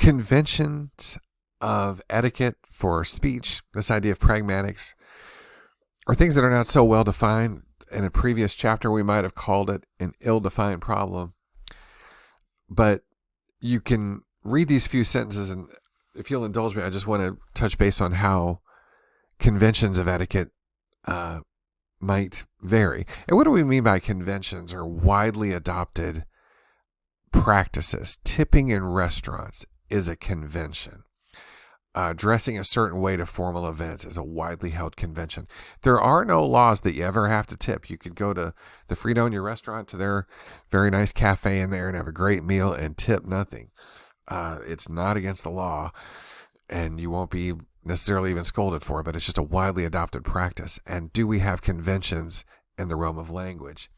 conventions of etiquette for speech, this idea of pragmatics, are things that are not so well defined. In a previous chapter, we might have called it an ill-defined problem. But you can read these few sentences, and if you'll indulge me, I just want to touch base on how conventions of etiquette might vary. And what do we mean by conventions or widely adopted practices? Tipping in restaurants is a convention. Dressing a certain way to formal events is a widely held convention. There are no laws that you ever have to tip. You could go to the Fredonia restaurant, to their very nice cafe in there, and have a great meal and tip nothing. It's not against the law, and you won't be necessarily even scolded for it, but it's just a widely adopted practice. And do we have conventions in the realm of language?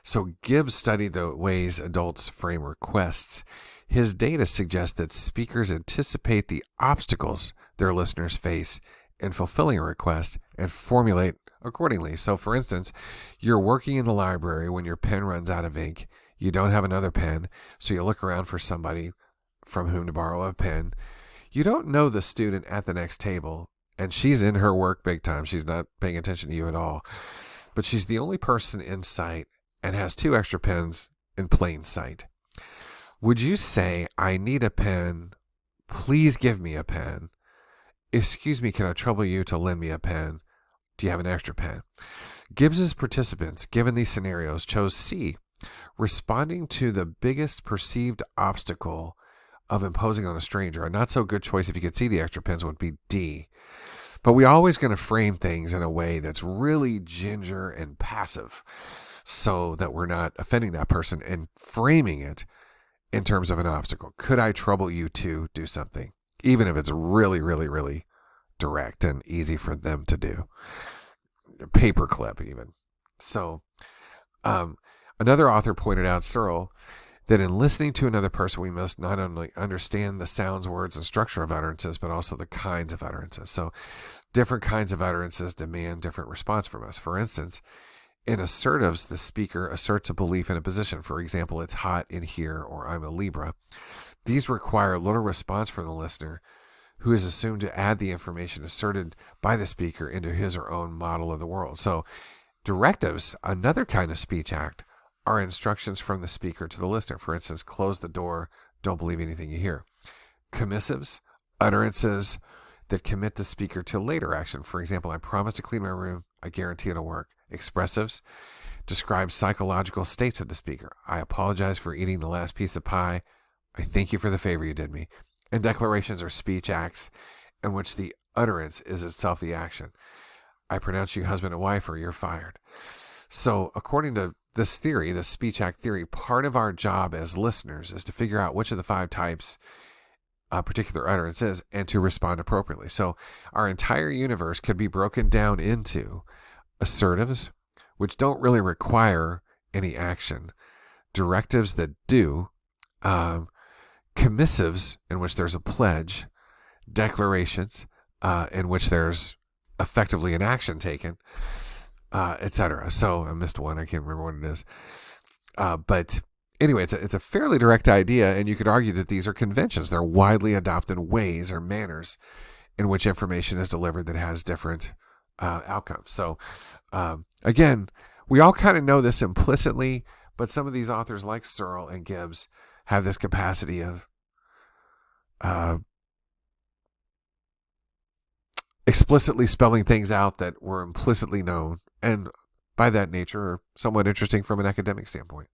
So Gibbs studied the ways adults frame requests. His data suggests that speakers anticipate the obstacles their listeners face in fulfilling a request and formulate accordingly. So, for instance, you're working in the library when your pen runs out of ink. You don't have another pen, so you look around for somebody from whom to borrow a pen. You don't know the student at the next table, and she's in her work big time. She's not paying attention to you at all. But she's the only person in sight and has 2 extra pens in plain sight. Would you say, I need a pen, please give me a pen? Excuse me, can I trouble you to lend me a pen? Do you have an extra pen? Gibbs's participants, given these scenarios, chose C, responding to the biggest perceived obstacle of imposing on a stranger. A not so good choice, if you could see the extra pens, would be D. But we're always going to frame things in a way that's really ginger and passive so that we're not offending that person, and framing it in terms of an obstacle. Could I trouble you to do something? Even if it's really, really, really direct and easy for them to do. Paperclip even. So another author pointed out, Searle, that in listening to another person, we must not only understand the sounds, words, and structure of utterances, but also the kinds of utterances. So different kinds of utterances demand different response from us. For instance, in assertives, the speaker asserts a belief in a position. For example, it's hot in here, or I'm a Libra. These require little response from the listener, who is assumed to add the information asserted by the speaker into his or own model of the world. So directives, another kind of speech act, are instructions from the speaker to the listener. For instance, close the door, don't believe anything you hear. Commissives, utterances that commit the speaker to later action. For example, I promise to clean my room, I guarantee it'll work. Expressives describe psychological states of the speaker. I apologize for eating the last piece of pie. I thank you for the favor you did me. And declarations are speech acts in which the utterance is itself the action. I pronounce you husband and wife, or you're fired. So according to this theory, the speech act theory, part of our job as listeners is to figure out which of the 5 types a particular utterance is and to respond appropriately. So our entire universe could be broken down into assertives, which don't really require any action, directives that do, commissives, in which there's a pledge, declarations, in which there's effectively an action taken, etc. So I missed one. I can't remember what it is. But anyway, it's a fairly direct idea, and you could argue that these are conventions. They're widely adopted ways or manners in which information is delivered that has different outcomes. So again, we all kind of know this implicitly, but some of these authors like Searle and Gibbs have this capacity of explicitly spelling things out that were implicitly known, and by that nature are somewhat interesting from an academic standpoint.